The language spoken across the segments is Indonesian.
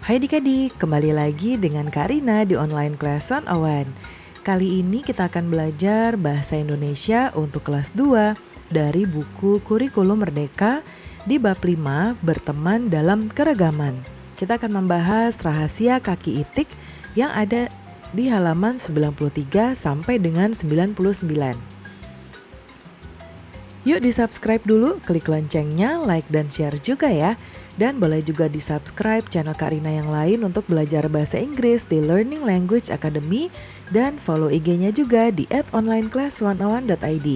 Hai adik-adik, kembali lagi dengan Kak Rina di online class 101. Kali ini kita akan belajar bahasa Indonesia untuk kelas 2 dari buku Kurikulum Merdeka di bab 5 berteman dalam keragaman. Kita akan membahas rahasia kaki itik yang ada di halaman 93 sampai dengan 99. Yuk di-subscribe dulu, klik loncengnya, like dan share juga ya. Dan boleh juga di-subscribe channel Kak Rina yang lain untuk belajar bahasa Inggris di Learning Language Academy. Dan follow IG-nya juga di @onlineclass101.id.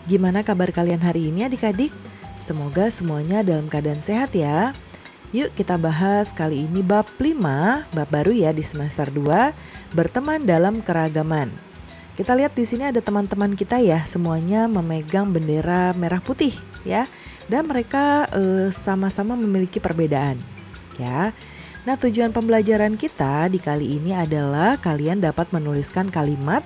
Gimana kabar kalian hari ini adik-adik? Semoga semuanya dalam keadaan sehat ya. Yuk kita bahas kali ini bab 5, bab baru ya di semester 2, berteman dalam keragaman. Kita lihat di sini ada teman-teman kita ya, semuanya memegang bendera merah putih ya. Dan mereka sama-sama memiliki perbedaan ya. Nah, tujuan pembelajaran kita di kali ini adalah kalian dapat menuliskan kalimat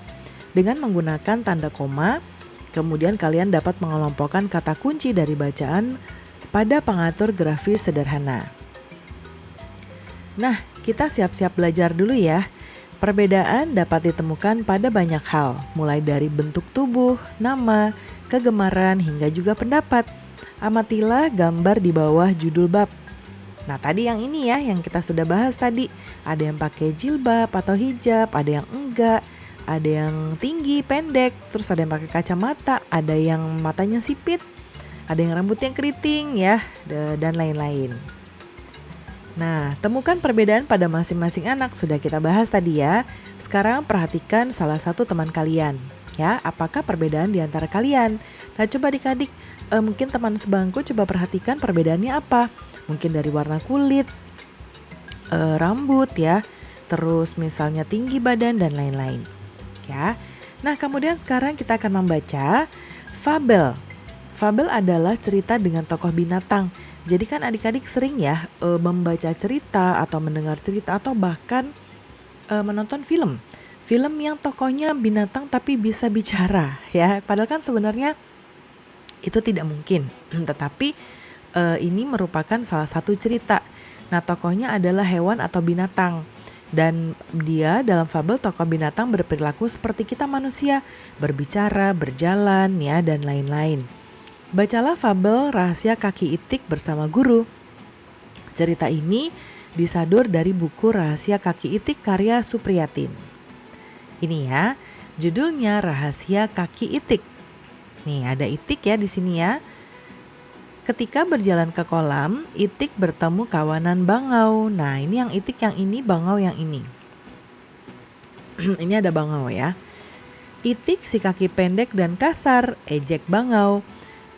dengan menggunakan tanda koma. Kemudian kalian dapat mengelompokkan kata kunci dari bacaan pada pengatur grafis sederhana. Nah, kita siap-siap belajar dulu ya. Perbedaan dapat ditemukan pada banyak hal, mulai dari bentuk tubuh, nama, kegemaran, hingga juga pendapat. Amatilah gambar di bawah judul bab. Nah, tadi yang ini ya, yang kita sudah bahas tadi. Ada yang pakai jilbab atau hijab, ada yang enggak, ada yang tinggi, pendek, terus ada yang pakai kacamata, ada yang matanya sipit, ada yang rambutnya keriting ya, dan lain-lain. Nah, temukan perbedaan pada masing-masing anak sudah kita bahas tadi ya. Sekarang perhatikan salah satu teman kalian. Ya, apakah perbedaan di antara kalian? Nah, coba adik-adik, mungkin teman sebangku coba perhatikan perbedaannya apa. Mungkin dari warna kulit, rambut ya, terus misalnya tinggi badan dan lain-lain. Ya. Nah, kemudian sekarang kita akan membaca fabel. Fabel adalah cerita dengan tokoh binatang. Jadi kan adik-adik sering ya membaca cerita atau mendengar cerita atau bahkan menonton film. Film yang tokohnya binatang tapi bisa bicara ya. Padahal kan sebenarnya itu tidak mungkin. Tetapi ini merupakan salah satu cerita. Nah, tokohnya adalah hewan atau binatang. Dan dia dalam fabel tokoh binatang berperilaku seperti kita manusia, berbicara, berjalan ya dan lain-lain. Bacalah fabel Rahasia Kaki Itik bersama guru. Cerita ini disadur dari buku Rahasia Kaki Itik karya Supriyatin. Ini ya, judulnya Rahasia Kaki Itik. Nih, ada itik ya di sini ya. Ketika berjalan ke kolam, itik bertemu kawanan bangau. Nah, ini yang itik yang ini, bangau yang ini. Ini ada bangau ya. Itik si kaki pendek dan kasar, ejek bangau.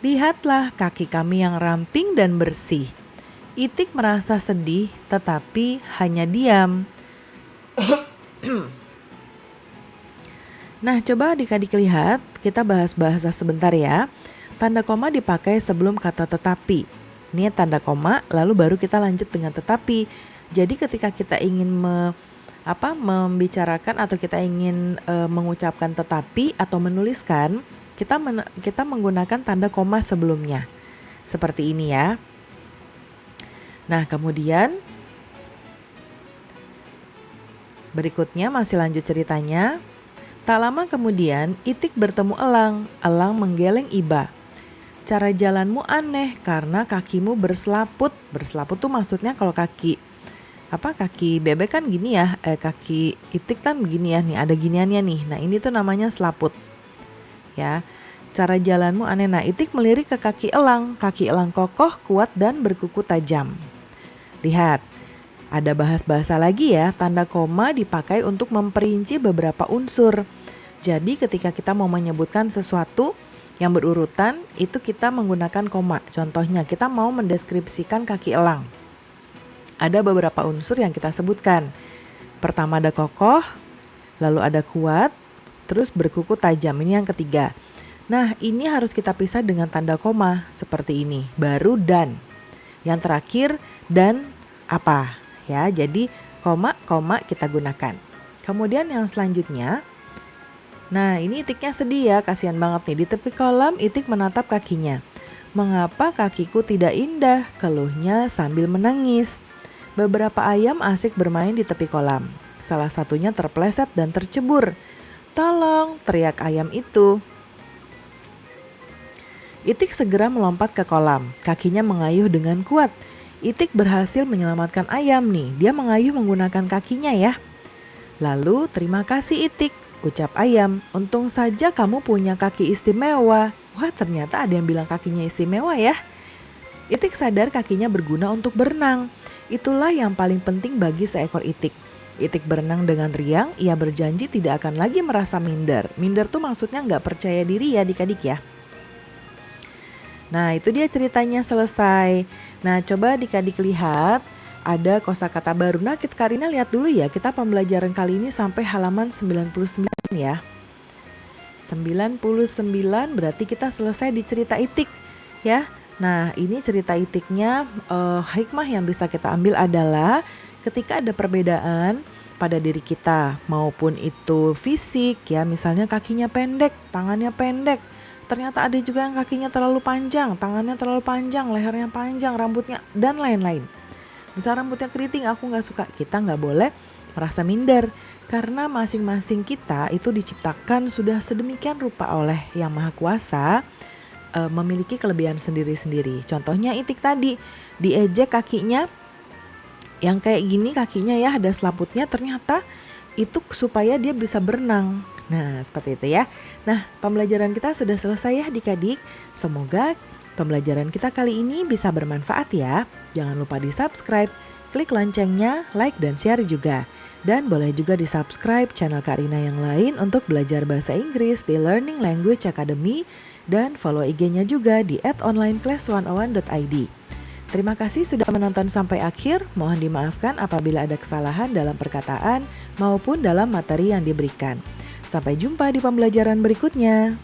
Lihatlah kaki kami yang ramping dan bersih. Itik merasa sedih tetapi hanya diam. Nah, coba adik-adik lihat, kita bahas bahasa sebentar ya. Tanda koma dipakai sebelum kata tetapi. Ini tanda koma, lalu baru kita lanjut dengan tetapi. Jadi ketika kita ingin membicarakan atau kita ingin mengucapkan tetapi atau menuliskan, kita menggunakan tanda koma sebelumnya. Seperti ini ya. Nah, kemudian berikutnya masih lanjut ceritanya. Tak lama kemudian, itik bertemu elang. Elang menggeleng iba. Cara jalanmu aneh karena kakimu berselaput. Berselaput tuh maksudnya kalau kaki bebek kan gini ya, kaki itik kan begini ya, nih ada giniannya nih. Nah, ini tuh namanya selaput. Ya, cara jalanmu aneh. Nah, itik melirik ke kaki elang. Kaki elang kokoh, kuat dan berkuku tajam. Lihat, ada bahasa lagi ya. Tanda koma dipakai untuk memperinci beberapa unsur. Jadi ketika kita mau menyebutkan sesuatu yang berurutan, itu kita menggunakan koma. Contohnya, kita mau mendeskripsikan kaki elang. Ada beberapa unsur yang kita sebutkan. Pertama ada kokoh, lalu ada kuat, terus berkuku tajam, ini yang ketiga. Nah, ini harus kita pisah dengan tanda koma seperti ini, baru dan. Yang terakhir dan apa ya. Jadi koma kita gunakan. Kemudian yang selanjutnya, nah ini itiknya sedih ya, kasihan banget nih. Di tepi kolam itik menatap kakinya. Mengapa kakiku tidak indah? Keluhnya sambil menangis. Beberapa ayam asik bermain di tepi kolam. Salah satunya terpleset dan tercebur. "Tolong!" teriak ayam itu. Itik segera melompat ke kolam. Kakinya mengayuh dengan kuat. Itik berhasil menyelamatkan ayam nih. Dia mengayuh menggunakan kakinya ya. "Lalu, terima kasih Itik," ucap ayam. "Untung saja kamu punya kaki istimewa." Wah, ternyata ada yang bilang kakinya istimewa ya. Itik sadar kakinya berguna untuk berenang. Itulah yang paling penting bagi seekor itik. Itik berenang dengan riang, ia berjanji tidak akan lagi merasa minder. Minder tuh maksudnya nggak percaya diri ya adik-adik ya. Nah, itu dia ceritanya selesai. Nah, coba adik-adik lihat, ada kosakata baru. Nah, Karina lihat dulu ya, kita pembelajaran kali ini sampai halaman 99 ya. 99 berarti kita selesai di cerita itik ya. Nah, ini cerita itiknya, hikmah yang bisa kita ambil adalah ketika ada perbedaan pada diri kita, maupun itu fisik ya, misalnya kakinya pendek, tangannya pendek. Ternyata ada juga yang kakinya terlalu panjang, tangannya terlalu panjang, lehernya panjang, rambutnya, dan lain-lain. Misal rambutnya keriting, aku gak suka. Kita gak boleh merasa minder, karena masing-masing kita itu diciptakan sudah sedemikian rupa oleh Yang Maha Kuasa, memiliki kelebihan sendiri-sendiri. Contohnya itik tadi, diejek kakinya yang kayak gini, kakinya ya ada selaputnya, ternyata itu supaya dia bisa berenang. Nah, seperti itu ya. Nah, pembelajaran kita sudah selesai ya adik-adik. Semoga pembelajaran kita kali ini bisa bermanfaat ya. Jangan lupa di subscribe, klik loncengnya, like dan share juga. Dan boleh juga di subscribe channel Karina yang lain untuk belajar bahasa Inggris di Learning Language Academy. Dan follow IG-nya juga di @onlineclass101.id. Terima kasih sudah menonton sampai akhir. Mohon dimaafkan apabila ada kesalahan dalam perkataan maupun dalam materi yang diberikan. Sampai jumpa di pembelajaran berikutnya.